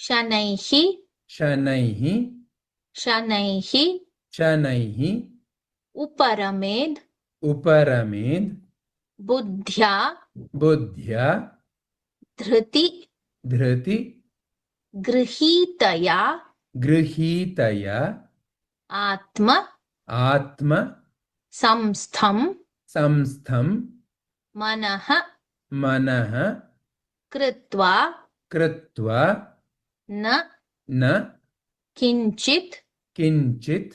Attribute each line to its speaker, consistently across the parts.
Speaker 1: शनैः
Speaker 2: शनैः
Speaker 1: शनैः
Speaker 2: शनैः
Speaker 1: उपरमेद्
Speaker 2: उपरमेद्
Speaker 1: बुद्ध्या
Speaker 2: बुद्ध्या
Speaker 1: धृति
Speaker 2: धृति
Speaker 1: गृहीतया
Speaker 2: गृहीतया
Speaker 1: आत्म
Speaker 2: आत्म
Speaker 1: संस्थं
Speaker 2: संस्थं
Speaker 1: मनः
Speaker 2: मनः
Speaker 1: कृत्वा
Speaker 2: कृत्वा
Speaker 1: न
Speaker 2: न
Speaker 1: किञ्चित्
Speaker 2: किञ्चित्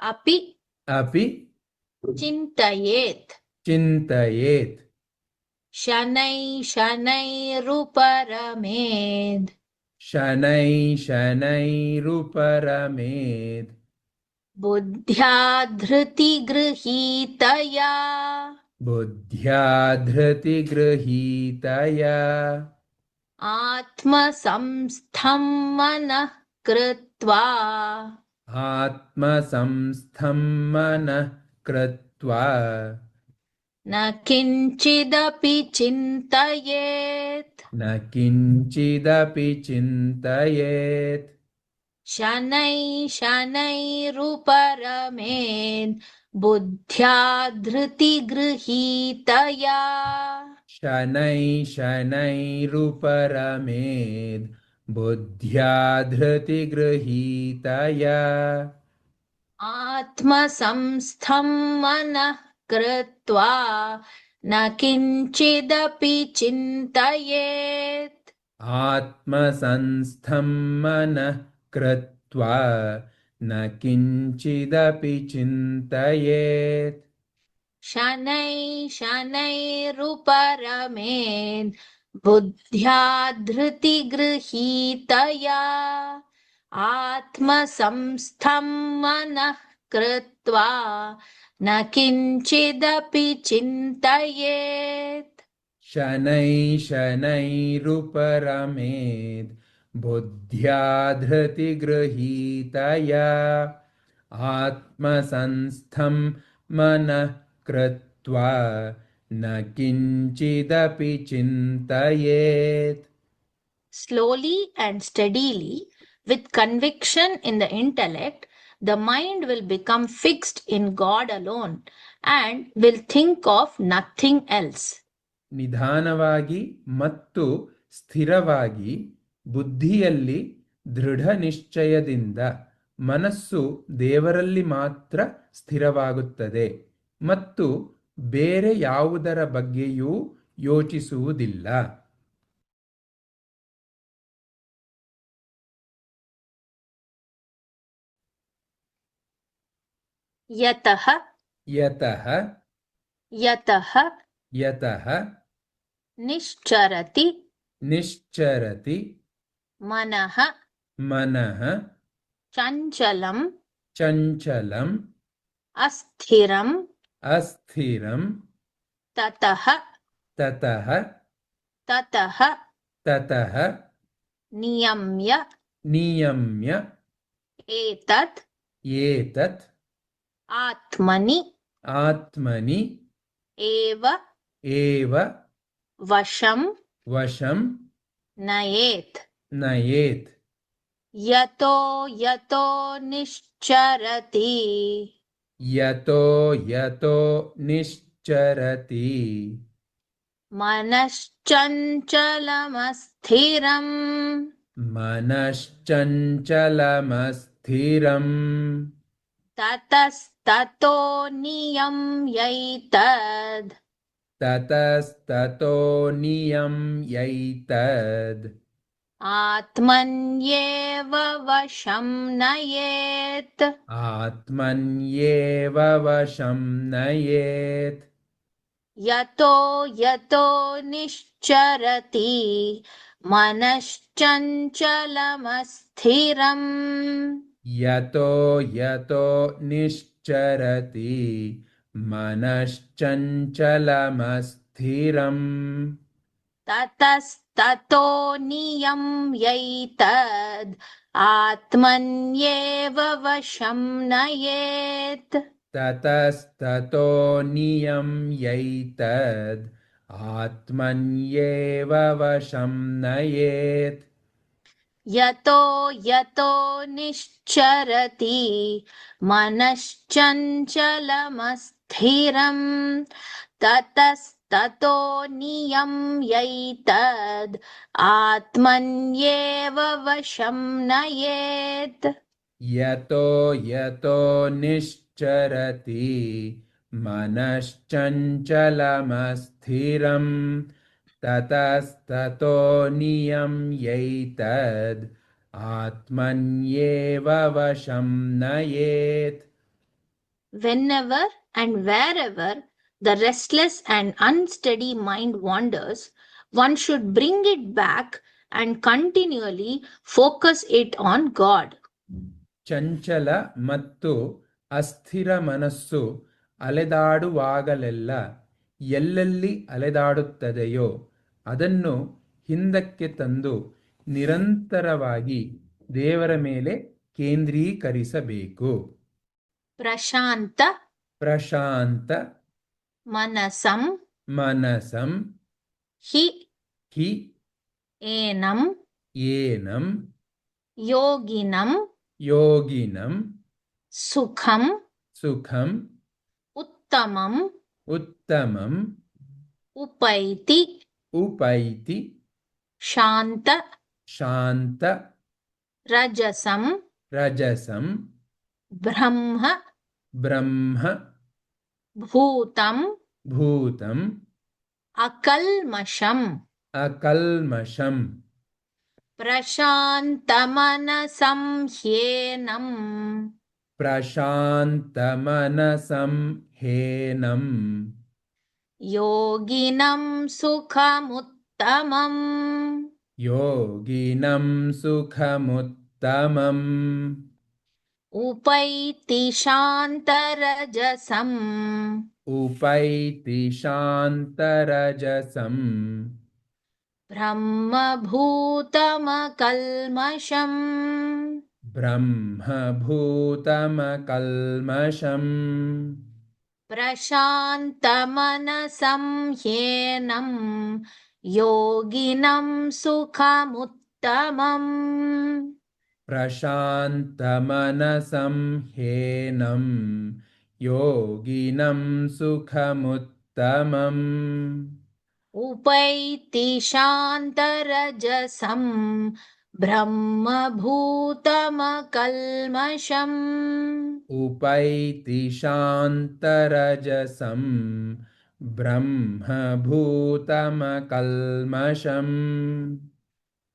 Speaker 1: अपि
Speaker 2: अपि
Speaker 1: चिन्तयेत्।
Speaker 2: चिन्तयेत्।
Speaker 1: शनैरुपरमेद्
Speaker 2: शनैरुपरमेत्
Speaker 1: बुद्ध्या धृतिगृहीतया
Speaker 2: बुद्ध्या धृतिगृहीतया
Speaker 1: आत्मसंस्थं मनः कृत्वा
Speaker 2: आत्मसंस्थं मनः कृत्वा
Speaker 1: न किञ्चिदपि चिन्तयेत्।
Speaker 2: न किञ्चिदपि चिन्तयेत्।
Speaker 1: शनैरुपरमेद् बुद्ध्या धृतिगृहीतया
Speaker 2: शनैरुपरमेद् बुद्ध्या धृतिगृहीतया
Speaker 1: आत्मसंस्थं मनः कृत्वा न किञ्चिदपि चिन्तयेत्।
Speaker 2: आत्मसंस्थं मनः कृत्वा न किञ्चिदपि चिन्तयेत्।
Speaker 1: शनैरुपरमेद् बुद्ध्या धृतिगृहीतया आत्मसंस्थं मनः कृत्वा न किञ्चिदपि चिन्तयेत्।
Speaker 2: शनैरुपरमेद् बुद्ध्या धृतिगृहीतया आत्मसंस्थं मनः कृत्वा न किञ्चिदपि चिन्तयेत्।
Speaker 1: Slowly and steadily, with conviction in the intellect, the mind will become fixed in God alone and will think of nothing else.
Speaker 2: ನಿಧಾನವಾಗಿ ಮತ್ತು ಸ್ಥಿರವಾಗಿ ಬುದ್ಧಿಯಲ್ಲಿ ದೃಢ ನಿಶ್ಚಯದಿಂದ ಮನಸ್ಸು ದೇವರಲ್ಲಿ ಮಾತ್ರ ಸ್ಥಿರವಾಗುತ್ತದೆ ಮತ್ತು ಬೇರೆ ಯಾವುದರ ಬಗ್ಗೆಯೂ ಯೋಚಿಸುವುದಿಲ್ಲ.
Speaker 1: यतः
Speaker 2: ಯತಃ
Speaker 1: यतः
Speaker 2: ಯತಃ
Speaker 1: निश्चरति
Speaker 2: ನಿಶ್ಚರತಿ
Speaker 1: मनः
Speaker 2: ಮನಃ
Speaker 1: चञ्चलं
Speaker 2: ಚಂಚಲಂ
Speaker 1: अस्थिरं
Speaker 2: ಅಸ್ಥಿರಂ
Speaker 1: ततः
Speaker 2: ತತಃ
Speaker 1: ततः
Speaker 2: ತತಃ
Speaker 1: नियम्य
Speaker 2: ನಿಯಮ್ಯ
Speaker 1: एतत्
Speaker 2: ಏತತ್
Speaker 1: आत्मनि
Speaker 2: ಆತ್ಮನಿ
Speaker 1: एव
Speaker 2: ಏವ
Speaker 1: वशं
Speaker 2: ವಶಂ
Speaker 1: नयेत्।
Speaker 2: ನಯೇತ್.
Speaker 1: यतो यतो निश्चरति
Speaker 2: ಯತೋ ಯತೋ ನಿಶ್ಚರತಿ
Speaker 1: मनश्चञ्चलमस्थिरम्
Speaker 2: ಮನಶ್ಚಂಚಲಮಸ್ಥಿರಂ
Speaker 1: ततस्ततो नियम्यैतद्
Speaker 2: ತತಸ್ತತೋ ನಿಯಮ್ಯೈತದ್
Speaker 1: आत्मन्येव वशं नयेत्।
Speaker 2: ಆತ್ಮನ್ಯೇವ ವಶಂ ನಯೇತ್.
Speaker 1: यतो यतो निश्चरति मनश्चञ्चलमस्थिरम्
Speaker 2: ಯತೋ ಯತೋ ನಿಶ್ಚರತಿ ಮನಶ್ಚಂಚಲಮಸ್ಥಿರಂ
Speaker 1: ततस्ततो नियम्यैतद् आत्मन्येव वशं नयेत्।
Speaker 2: ತತಸ್ತತೋ ನಿಯಮ್ಯೈತದ್ ಆತ್ಮನ್ಯೇವ ವಶಂ ನಯೇತ್.
Speaker 1: यतो यतो निश्चरति मनश्चञ्चलमस्थिरम् ततस्ततो नियम्यैतद् आत्मन्येव वशं नयेत्
Speaker 2: यतो यतो निश्चरति मनश्चञ्चलमस्थिरम् ततस्ततो नियम्यैतद् आत्मन्येव वशं नयेत्.
Speaker 1: Whenever and wherever the restless and unsteady mind wanders, one should bring it back and continually focus it on God.
Speaker 2: ಚಂಚಲ ಮತ್ತು ಅಸ್ಥಿರ ಮನಸ್ಸು ಅಲೆದಾಡುವಾಗಲೆಲ್ಲ ಎಲ್ಲೆಲ್ಲಿ ಅಲೆದಾಡುತ್ತದೆಯೋ ಅದನ್ನು ಹಿಂದಕ್ಕೆ ತಂದು ನಿರಂತರವಾಗಿ ದೇವರ ಮೇಲೆ ಕೇಂದ್ರೀಕರಿಸಬೇಕು.
Speaker 1: ಪ್ರಶಾಂತ
Speaker 2: ಪ್ರಶಾಂತ
Speaker 1: ಮನಸಂ
Speaker 2: ಮನಸಂ
Speaker 1: ಹಿ
Speaker 2: ಹಿ
Speaker 1: ಏನಂ
Speaker 2: ಏನಂ
Speaker 1: ಯೋಗಿನಂ
Speaker 2: ಯೋಗಿನಂ
Speaker 1: ಸುಖಂ
Speaker 2: ಸುಖಂ
Speaker 1: ಉತ್ತಮಂ
Speaker 2: ಉತ್ತಮಂ
Speaker 1: ಉಪೈತಿ
Speaker 2: ಉಪೈತಿ
Speaker 1: ಶಾಂತ
Speaker 2: ಶಾಂತ
Speaker 1: ರಜಸಂ
Speaker 2: ರಜಸಂ
Speaker 1: ಬ್ರಹ್ಮ
Speaker 2: ಬ್ರಹ್ಮ
Speaker 1: ಭೂತಂ
Speaker 2: ಭೂತಂ
Speaker 1: ಅಕಲ್ಮಷಂ
Speaker 2: ಅಕಲ್ಮಷಂ
Speaker 1: ಪ್ರಶಾಂತಮನಸಂ ಹ್ಯೇನಂ
Speaker 2: ಪ್ರಶಾಂತಮನಸಂ ಹೇನಂ
Speaker 1: ಯೋಗಿನಂ ಸುಖಮುತ್ತಮಂ
Speaker 2: ಯೋಗಿನಂ ಸುಖಮುತ್ತಮಂ
Speaker 1: उपैति शान्तरजसम्
Speaker 2: उपैति शान्तरजसं
Speaker 1: ब्रह्मभूतमकल्मषम्
Speaker 2: ब्रह्मभूतमकल्मषम्
Speaker 1: प्रशान्तमनसं ह्येनं योगिनं सुखमुत्तमम्
Speaker 2: प्रशान्तमनसं ह्येनं योगिनं सुखमुत्तमम्
Speaker 1: उपैति शान्तरजसं ब्रह्मभूतमकल्मषम्
Speaker 2: उपैति शान्तरजसं ब्रह्मभूतमकल्मषम्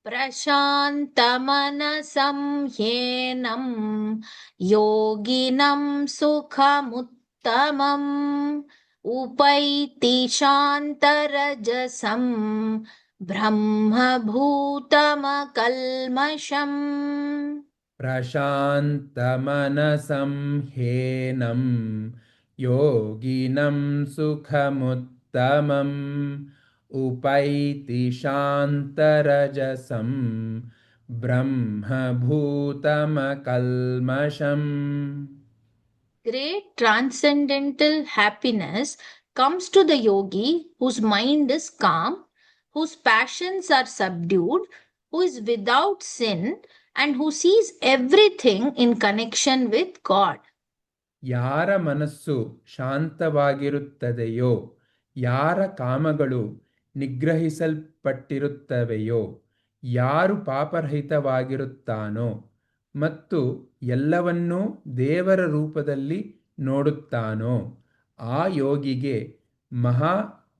Speaker 1: प्रशान्तमनसं ह्येनं योगिनं सुखमुत्तमम् उपैति शान्तरजसं ब्रह्मभूतमकल्मषम्
Speaker 2: प्रशान्तमनसं ह्येनं योगिनं सुखमुत्तमम् उपैति शान्तरजसं ब्रह्मभूतमकल्मषम्.
Speaker 1: Great transcendental happiness comes to the yogi whose mind is calm, whose passions are subdued, who is without sin, and who sees everything in connection with God.
Speaker 2: ಯಾರ ಮನಸ್ಸು ಶಾಂತವಾಗಿರುತ್ತದೆಯೋ, ಯಾರ ಕಾಮಗಳು ನಿಗ್ರಹಿಸಲ್ಪಟ್ಟಿರುತ್ತವೆಯೋ, ಯಾರು ಪಾಪರಹಿತವಾಗಿರುತ್ತಾನೋ ಮತ್ತು ಎಲ್ಲವನ್ನೂ ದೇವರ ರೂಪದಲ್ಲಿ ನೋಡುತ್ತಾನೋ ಆ ಯೋಗಿಗೆ ಮಹಾ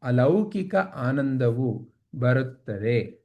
Speaker 2: ಅಲೌಕಿಕ ಆನಂದವು ಬರುತ್ತದೆ.